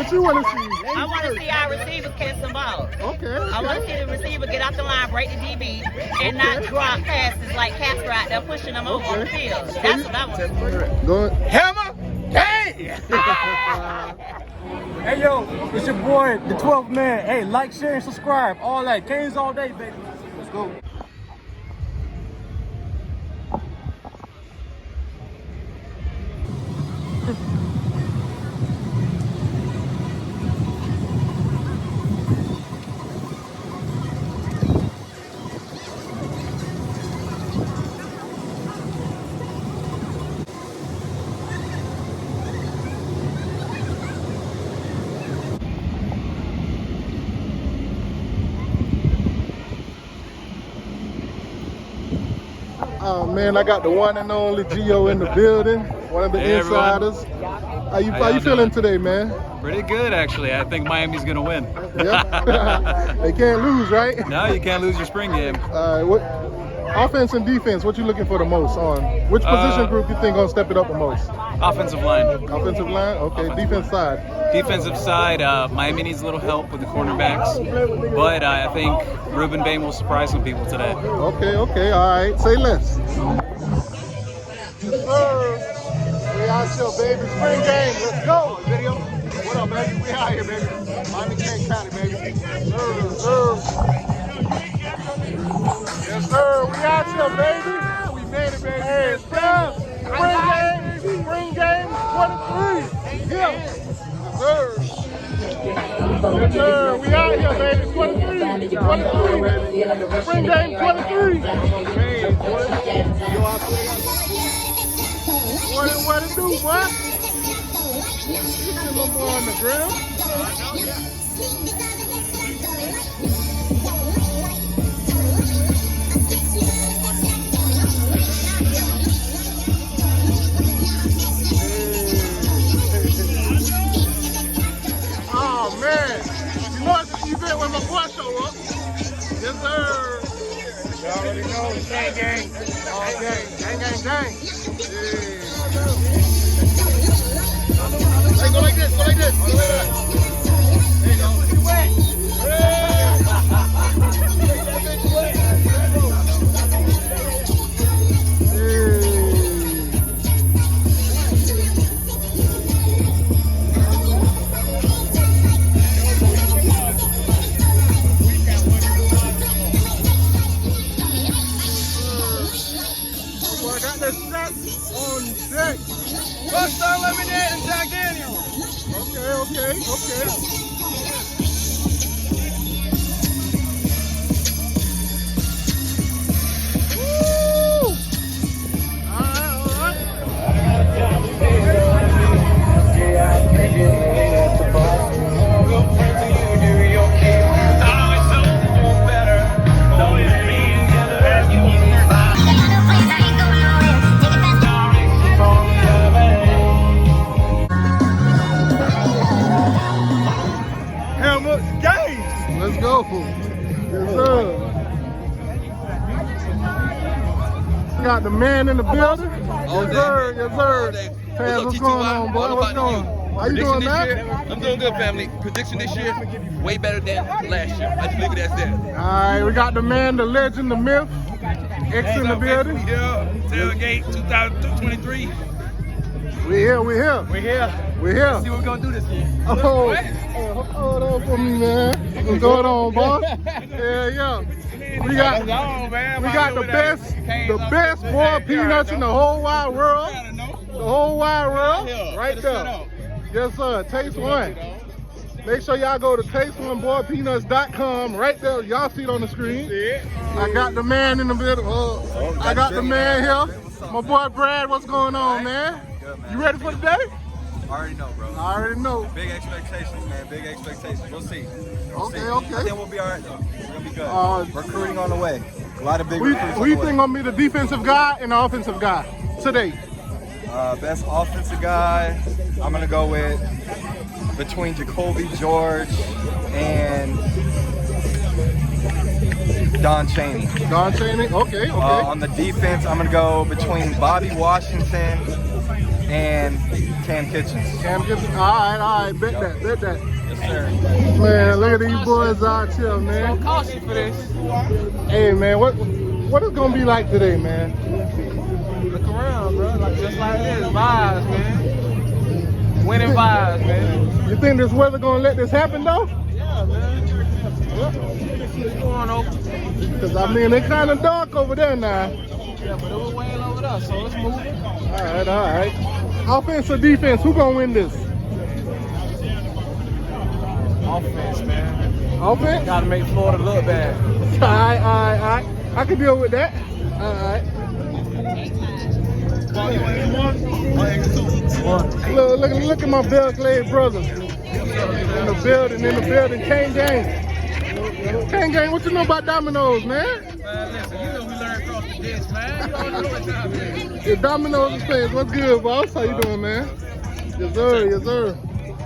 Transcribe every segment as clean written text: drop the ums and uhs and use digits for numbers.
What you want to see? I want to see our receivers catch some balls. Okay. I want to see the receiver get off the line, break the DB, and not drop passes like Casper out there pushing them over on the field. That's what I want to see. Go ahead. Hammer, hey! Hey yo, it's your boy, the 12th man. Hey, like, share, and subscribe. All that. Canes all day, baby. Let's go. Oh man, I got the one and only Gio in the building, one of the insiders. How you feeling today, man? Pretty good, actually. I think Miami's gonna win. Yeah, they can't lose, right? No, you can't lose your spring game. What offense and defense? What you looking for the most on? Which position group you think gonna step it up the most? Offensive line. Offensive line, okay. Defense side. Defensive side, Miami needs a little help with the cornerbacks, but I think Ruben Bain will surprise some people today. Okay, all right. Say less. We out here, baby. Spring game. Let's go. Video. What up, baby? We out here, baby. Miami King County, baby. Yes, sir. We out here, baby. We made it, baby. Hey, it's time. Spring game 23. Yeah. Yes, sir. Yes, sir. We out here, baby. 23. Spring game 23. What it do, boy? You see my boy on the grill? Oh man, you know it's an event when my boy show up. Yes, sir. You already know, gang. All gang. Yeah. Hey, go like this. There you go. I got the set on deck. First time lemonade and Jack Daniels. Okay. Woo! All right. Let's go. Yes, sir. Got the man in the building. Yes, sir. Fans, what's going on, boy? What's going on? How you doing, man? I'm doing good, family. Prediction this year, way better than last year. I just leave it as that. All right, we got the man, the legend, the myth, X in the building. Tailgate 2023. We here. See what we're gonna do this year. Hold on for me, man. What's going on, boss? Yeah. We got the best boiled peanuts in the whole wide world. Right there. Yes, sir. Taste one. Make sure y'all go to tasteoneboilpeanuts.com. Right there. Y'all see it on the screen. I got the man in the middle. I got the man here. My boy Brad, what's going on, man? You ready for the day? Already know, bro. I already know. Big expectations, man. Big expectations. We'll see. Okay. I think we'll be all right, though. We're going to be good. Recruiting on the way. A lot of big recruits Who you think going to be the defensive guy and the offensive guy today? Best offensive guy, I'm going to go with between Jacoby George and Don Chaney. Okay. On the defense, I'm going to go between Bobby Washington and Cam Kitchens. Cam Gibson. All right, bet that. Yes, sir. Man, look at these boys out here, man. Cost you for this. Hey, man, what is gonna be like today, man? Look around, bro. Like, just like this. Vibes, man. Winning vibes, man. You think this weather gonna let this happen though? Yeah, man. Keep going over. Cause I mean, it's kind of dark over there now. Yeah, but it was way over there, so let's move it. All right. Offense or defense? Who gonna win this? Offense, man. Offense? Gotta make Florida look bad. All right. I can deal with that. All right. Look at my Belgrade brothers in the building. Kane Gang, what you know about dominoes, man? Man, listen, you know we learned across the ditch, man. You all know what time it is. Yeah, dominoes is fans. What's good, boss? How you doing, man? Yes, sir.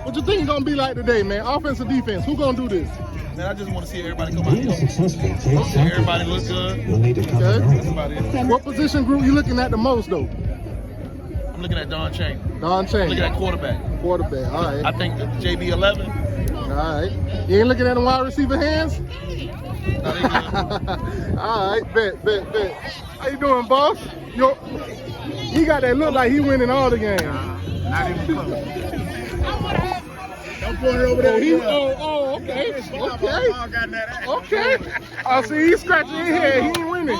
What you think gonna be like today, man? Offense or defense? Who gonna do this? Man, I just want to see everybody come out. See everybody look good. Okay. That's about it. What position group you looking at the most, though? I'm looking at Don Chain. Don Chain. Looking at quarterback. Quarterback. All right. I think JB 11. All right. You ain't looking at the wide receiver hands? Not even good. All right. Bet. How you doing, boss? He got that look like he winning all the games. Not even close. I'm pulling over there. Okay. I see he's scratching his head. He ain't winning.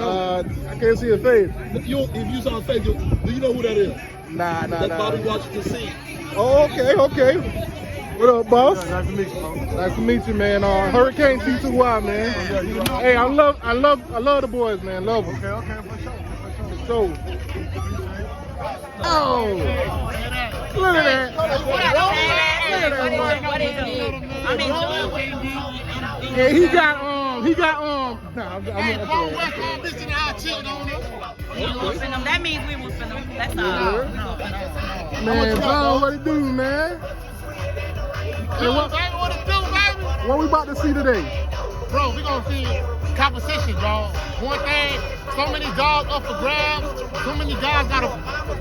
I can't see his face. If you saw his face, do you know who that is? Nah. That's Bobby Washington C. Oh, okay. What up, boss? Nice to meet you, bro. Nice to meet you, man. Hurricane T2Y, man. Hey, I love the boys, man. Love them. Okay, for sure. So, oh, look at that. What is it? I mean, Yeah, he got Nah, I'm that means we whooping them. That's all. man, John, what it do, man? Hey, what we about to see today? Bro, we gonna see competition, y'all. One thing, so many dogs up for grabs, so many guys gotta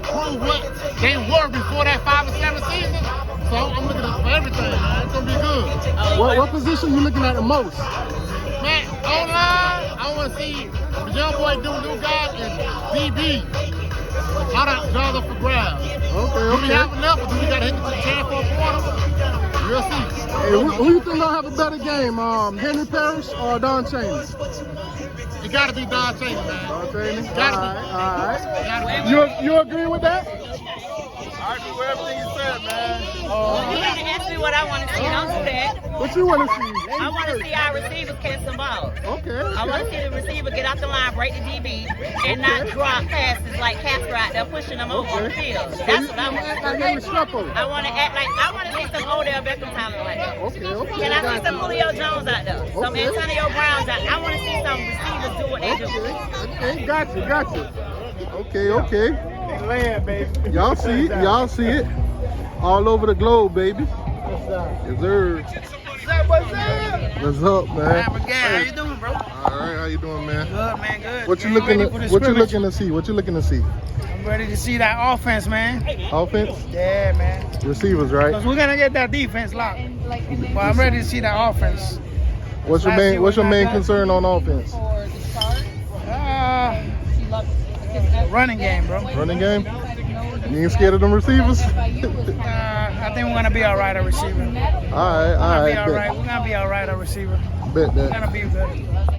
prove what they were before that 5 or 7 seasons. So I'm looking at for everything, man. It's gonna be good. What position you looking at the most? Man, online, I wanna see the young boy do new guys and DB. How that guys up for grabs. Do we have enough, or do we gotta hit the 10 for a quarter? We'll see. Hey, who you think gonna have a better game? Henry Parrish or Don Chaney? It gotta be Don Chaney, man. Don Chaney? Gotta be. All right. Gotta be. You agree with that? I agree with everything you said, man. You didn't ask me what I want to see. Don't do that. What you want to see? I want to see our receivers catch some balls. Okay. I want to see the receiver get off the line, break the DB, and not drop passes like Casper out there pushing them over on the field. That's what I want to see. I want to act like I want to see some Odell Beckham talent like that. Okay. Can I see some Julio Jones out there? Some Antonio Browns out there? I want to see some receivers do what they do. Okay, got you. Okay. Land, baby. Y'all see it. All over the globe, baby. Yes, sir. What's up, man? How you doing, bro? All right, how you doing, man? Good, man, good. What you looking to see? I'm ready to see that offense, man. Offense? Yeah, man. Receivers, right? Because we're going to get that defense locked. But I'm ready to see that offense. What's your main concern on offense? Running game, bro. Running game? You ain't scared of them receivers? I think we're going to be all right at receiver. All right. We're going to be all right at receiver. Bet that. We're going to be good.